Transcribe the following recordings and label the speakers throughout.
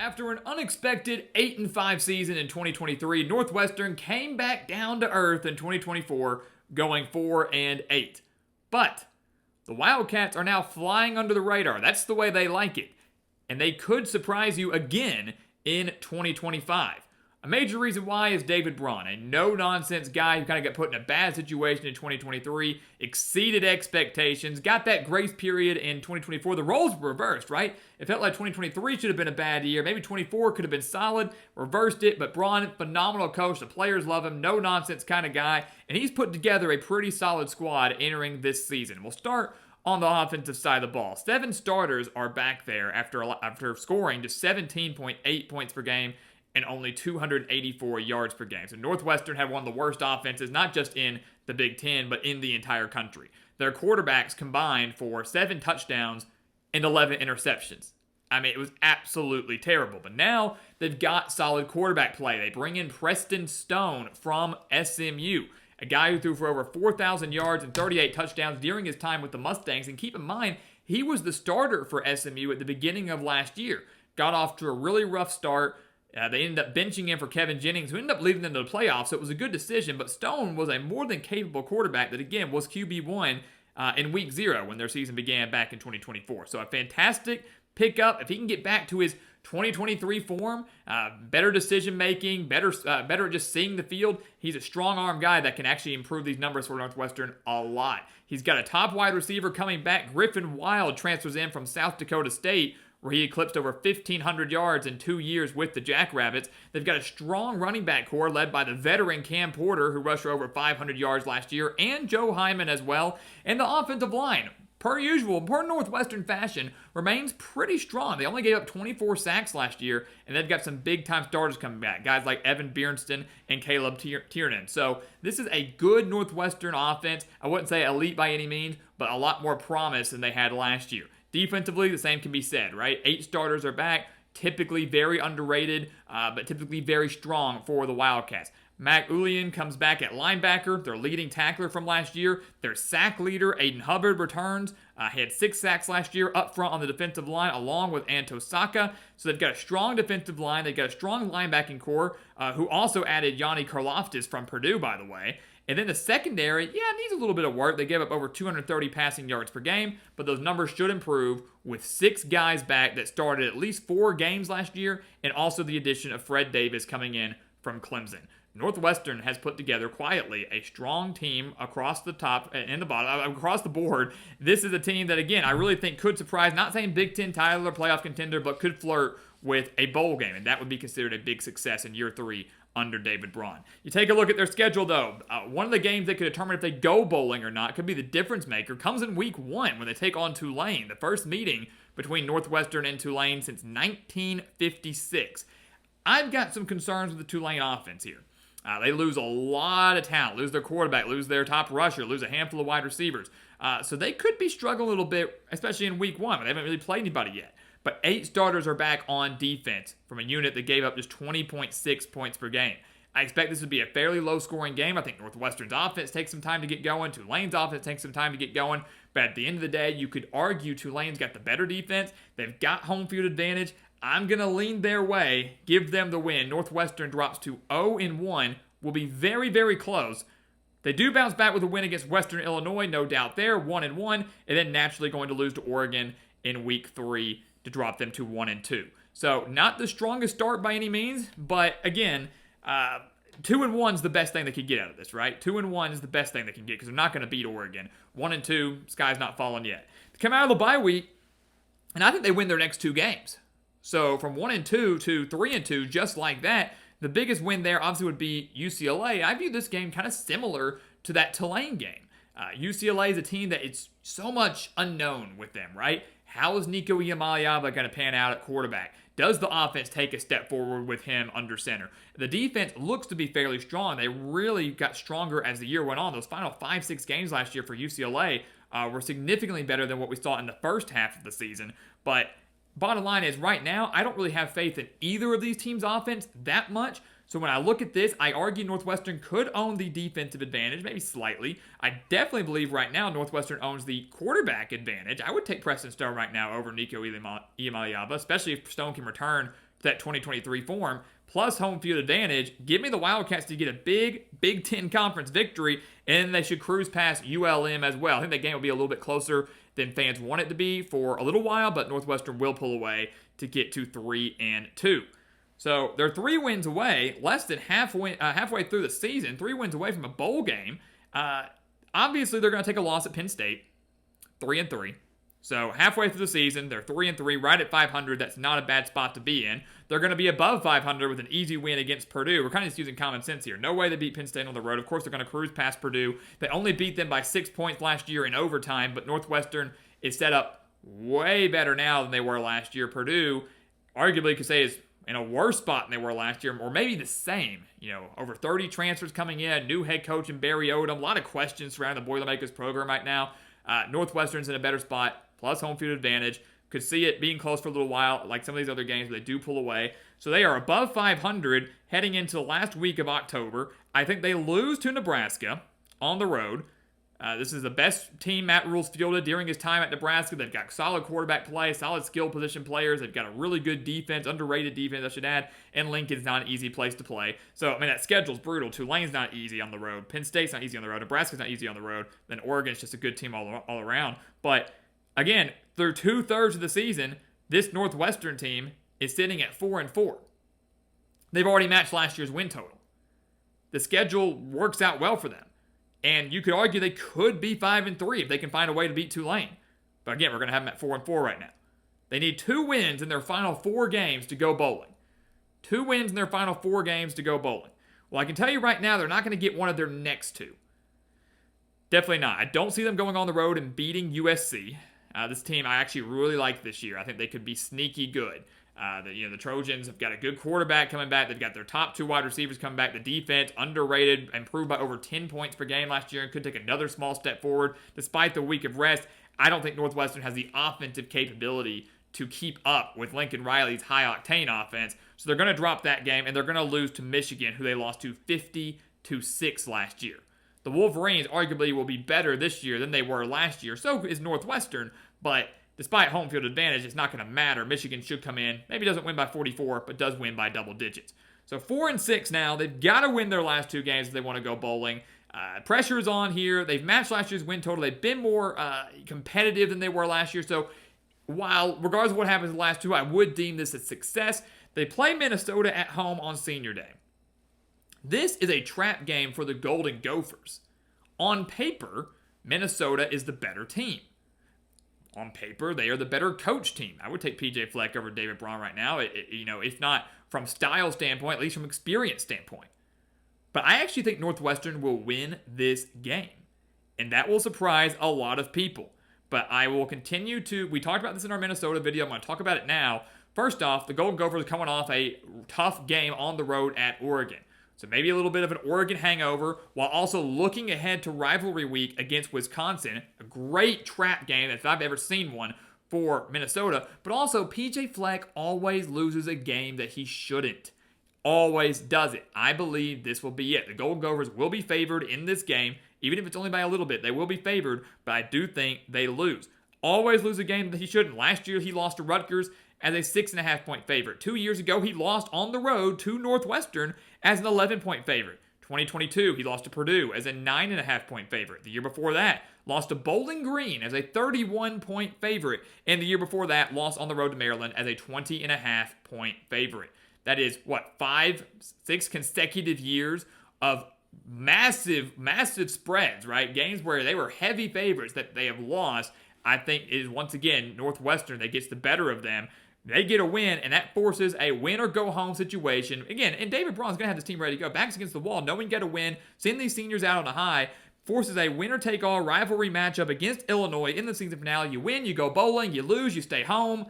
Speaker 1: After an unexpected 8-5 season in 2023, Northwestern came back down to earth in 2024, going 4-8. But the Wildcats are now flying under the radar. That's the way they like it. And they could surprise you again in 2025. A major reason why is David Braun, a no-nonsense guy who kind of got put in a bad situation in 2023, exceeded expectations, got that grace period in 2024. The roles were reversed, right? It felt like 2023 should have been a bad year. Maybe 24 could have been solid, reversed it, but Braun, phenomenal coach. The players love him, no-nonsense kind of guy, and he's put together a pretty solid squad entering this season. We'll start on the offensive side of the ball. 7 starters are back there after scoring just 17.8 points per game and only 284 yards per game. So Northwestern had one of the worst offenses, not just in the Big Ten, but in the entire country. Their quarterbacks combined for 7 touchdowns and 11 interceptions. I mean, it was absolutely terrible. But now they've got solid quarterback play. They bring in Preston Stone from SMU, a guy who threw for over 4,000 yards and 38 touchdowns during his time with the Mustangs. And keep in mind, he was the starter for SMU at the beginning of last year. Got off to a really rough start. They ended up benching him for Kevin Jennings, who ended up leading them to the playoffs, so it was a good decision. But Stone was a more than capable quarterback that, again, was QB1 in Week 0 when their season began back in 2024. So a fantastic pickup. If he can get back to his 2023 form, better decision-making, better at just seeing the field, he's a strong-arm guy that can actually improve these numbers for Northwestern a lot. He's got a top wide receiver coming back. Griffin Wild transfers in from South Dakota State, where he eclipsed over 1,500 yards in 2 years with the Jackrabbits. They've got a strong running back core led by the veteran Cam Porter, who rushed for over 500 yards last year, and Joe Hyman as well. And the offensive line, per usual, per Northwestern fashion, remains pretty strong. They only gave up 24 sacks last year, and they've got some big-time starters coming back, guys like Evan Biernston and Caleb Tiernan. So this is a good Northwestern offense. I wouldn't say elite by any means, but a lot more promise than they had last year. Defensively, the same can be said, right? 8 starters are back, typically very underrated, but typically very strong for the Wildcats. Mac Ulian comes back at linebacker, their leading tackler from last year. Their sack leader, Aiden Hubbard, returns. He had 6 sacks last year up front on the defensive line, along with Anto Saka. So they've got a strong defensive line. They've got a strong linebacking core, who also added Yanni Karloftis from Purdue, by the way. And then the secondary, needs a little bit of work. They gave up over 230 passing yards per game, but those numbers should improve with 6 guys back that started at least 4 games last year, and also the addition of Fred Davis coming in from Clemson. Northwestern has put together quietly a strong team across the top and the bottom, across the board. This is a team that, again, I really think could surprise, not saying Big Ten title or playoff contender, but could flirt with a bowl game, and that would be considered a big success in year 3 under David Braun. You take a look at their schedule, though. One of the games that could determine if they go bowling or not, could be the difference maker, comes in Week 1 when they take on Tulane, the first meeting between Northwestern and Tulane since 1956. I've got some concerns with the Tulane offense here. They lose a lot of talent, lose their quarterback, lose their top rusher, lose a handful of wide receivers. So they could be struggling a little bit, especially in Week 1, but they haven't really played anybody yet. But 8 starters are back on defense from a unit that gave up just 20.6 points per game. I expect this to be a fairly low-scoring game. I think Northwestern's offense takes some time to get going. Tulane's offense takes some time to get going. But at the end of the day, you could argue Tulane's got the better defense. They've got home field advantage. I'm going to lean their way, give them the win. Northwestern drops to 0-1. Will be very, very close. They do bounce back with a win against Western Illinois, no doubt there, 1-1, and then naturally going to lose to Oregon in Week 3 to drop them to 1-2. So not the strongest start by any means, but again, 2-1 is the best thing they could get out of this, right? 2-1 is the best thing they can get because they're not going to beat Oregon. 1-2, sky's not falling yet. They come out of the bye week, and I think they win their next 2 games. So from 1-2 to 3-2, just like that. The biggest win there obviously would be UCLA. I view this game kind of similar to that Tulane game. UCLA is a team that it's so much unknown with them, right? How is Nico Iamaleava going to pan out at quarterback? Does the offense take a step forward with him under center? The defense looks to be fairly strong. They really got stronger as the year went on. Those final 5-6 games last year for UCLA were significantly better than what we saw in the first half of the season. But bottom line is, right now, I don't really have faith in either of these teams' offense that much. So when I look at this, I argue Northwestern could own the defensive advantage, maybe slightly. I definitely believe right now Northwestern owns the quarterback advantage. I would take Preston Stone right now over Nico Iamaleava, especially if Stone can return to that 2023 form, plus home field advantage. Give me the Wildcats to get a big Big Ten Conference victory, and they should cruise past ULM as well. I think that game will be a little bit closer than fans want it to be for a little while, but Northwestern will pull away to get to 3-2. So they're 3 wins away, less than halfway through the season, 3 wins away from a bowl game. Obviously, they're going to take a loss at Penn State, 3-3. So halfway through the season, they're 3-3, right at 500. That's not a bad spot to be in. They're going to be above 500 with an easy win against Purdue. We're kind of just using common sense here. No way they beat Penn State on the road. Of course, they're going to cruise past Purdue. They only beat them by 6 points last year in overtime, but Northwestern is set up way better now than they were last year. Purdue, arguably, could say is in a worse spot than they were last year, or maybe the same. Over 30 transfers coming in, new head coach in Barry Odom, a lot of questions surrounding the Boilermakers program right now. Northwestern's in a better spot, plus home field advantage. Could see it being close for a little while, like some of these other games, but they do pull away. So they are above 500 heading into the last week of October. I think they lose to Nebraska on the road. This is the best team Matt Rule's fielded during his time at Nebraska. They've got solid quarterback play, solid skill position players. They've got a really good defense, underrated defense, I should add. And Lincoln's not an easy place to play. So, that schedule's brutal. Tulane's not easy on the road. Penn State's not easy on the road. Nebraska's not easy on the road. Then Oregon's just a good team all around. But, again, through 2/3 of the season, this Northwestern team is sitting at 4-4. They've already matched last year's win total. The schedule works out well for them. And you could argue they could be 5-3 if they can find a way to beat Tulane. But again, we're going to have them at 4-4 right now. They need 2 wins in their final 4 games to go bowling. 2 wins in their final 4 games to go bowling. Well, I can tell you right now, they're not going to get one of their next 2. Definitely not. I don't see them going on the road and beating USC. This team I actually really like this year. I think they could be sneaky good. The Trojans have got a good quarterback coming back. They've got their top 2 wide receivers coming back. The defense, underrated, improved by over 10 points per game last year and could take another small step forward. Despite the week of rest, I don't think Northwestern has the offensive capability to keep up with Lincoln Riley's high-octane offense. So they're going to drop that game, and they're going to lose to Michigan, who they lost to 50-6 last year. The Wolverines arguably will be better this year than they were last year. So is Northwestern, but despite home field advantage, it's not going to matter. Michigan should come in. Maybe doesn't win by 44, but does win by double digits. So 4-6 now. They've got to win their last 2 games if they want to go bowling. Pressure is on here. They've matched last year's win total. They've been more competitive than they were last year. So while, regardless of what happens in the last 2, I would deem this a success. They play Minnesota at home on Senior Day. This is a trap game for the Golden Gophers. On paper, Minnesota is the better team. On paper, they are the better coach team. I would take PJ Fleck over David Braun right now, if not from style standpoint, at least from experience standpoint. But I actually think Northwestern will win this game. And that will surprise a lot of people. But I will continue to, we talked about this in our Minnesota video, I'm going to talk about it now. First off, the Golden Gophers are coming off a tough game on the road at Oregon. So maybe a little bit of an Oregon hangover while also looking ahead to rivalry week against Wisconsin. A great trap game if I've ever seen one for Minnesota. But also, PJ Fleck always loses a game that he shouldn't. Always does it. I believe this will be it. The Golden Gophers will be favored in this game. Even if it's only by a little bit, they will be favored. But I do think they lose. Always lose a game that he shouldn't. Last year, he lost to Rutgers as a 6.5-point favorite. 2 years ago, he lost on the road to Northwestern as an 11-point favorite. 2022, he lost to Purdue as a 9.5-point favorite. The year before that, lost to Bowling Green as a 31-point favorite. And the year before that, lost on the road to Maryland as a 20.5-point favorite. That is, 6 consecutive years of massive spreads, right? Games where they were heavy favorites that they have lost. I think it is, once again, Northwestern that gets the better of them. They get a win, and that forces a win-or-go-home situation. Again, and David Braun's going to have this team ready to go. Backs against the wall, knowing you got to win, send these seniors out on a high, forces a winner-take-all rivalry matchup against Illinois in the season finale. You win, you go bowling, you lose, you stay home.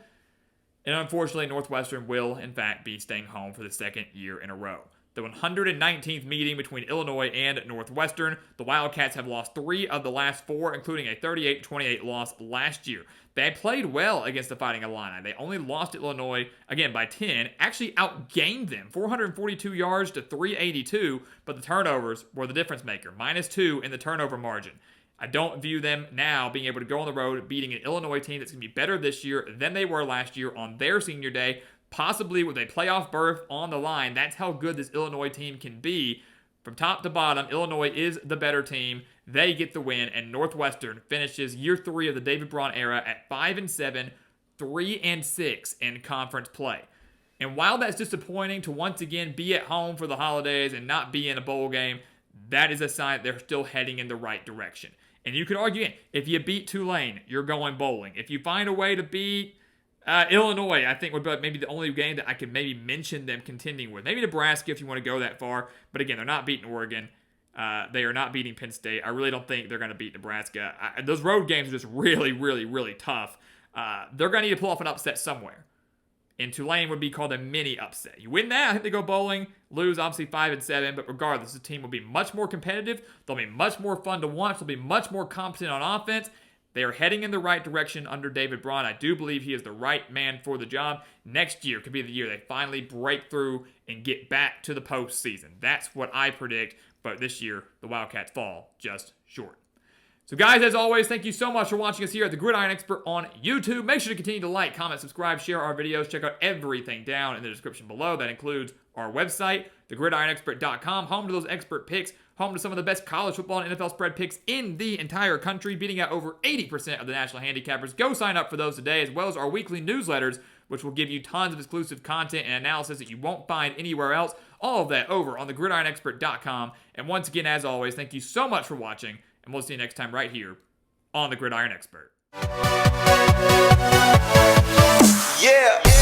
Speaker 1: And unfortunately, Northwestern will, in fact, be staying home for the 2nd year in a row. The 119th meeting between Illinois and Northwestern. The Wildcats have lost 3 of the last 4, including a 38-28 loss last year. They played well against the Fighting Illini. They only lost to Illinois, again, by 10. Actually outgained them, 442 yards to 382, but the turnovers were the difference maker. -2 in the turnover margin. I don't view them now being able to go on the road beating an Illinois team that's going to be better this year than they were last year on their senior day. possibly with a playoff berth on the line. That's how good this Illinois team can be. From top to bottom, Illinois is the better team. They get the win, and Northwestern finishes year 3 of the David Braun era at 5-7, 3-6 in conference play. And while that's disappointing to once again be at home for the holidays and not be in a bowl game, that is a sign that they're still heading in the right direction. And you could argue, if you beat Tulane, you're going bowling. If you find a way to beat Illinois, I think would be maybe the only game that I could maybe mention them contending with. Maybe Nebraska if you want to go that far. But again, they're not beating Oregon. They are not beating Penn State. I really don't think they're going to beat Nebraska. Those road games are just really, really, really tough. They're going to need to pull off an upset somewhere. And Tulane would be called a mini upset. You win that, I think they go bowling, lose obviously 5-7, but regardless, the team will be much more competitive. They'll be much more fun to watch. They'll be much more competent on offense. They are heading in the right direction under David Braun. I do believe he is the right man for the job. Next year could be the year they finally break through and get back to the postseason. That's what I predict, but this year, the Wildcats fall just short. So guys, as always, thank you so much for watching us here at the Gridiron Expert on YouTube. Make sure to continue to like, comment, subscribe, share our videos. Check out everything down in the description below. That includes our website, thegridironexpert.com, home to those expert picks, home to some of the best college football and NFL spread picks in the entire country, beating out over 80% of the national handicappers. Go sign up for those today, as well as our weekly newsletters, which will give you tons of exclusive content and analysis that you won't find anywhere else. All of that over on thegridironexpert.com. And once again, as always, thank you so much for watching. And we'll see you next time right here on The Gridiron Expert.
Speaker 2: Yeah.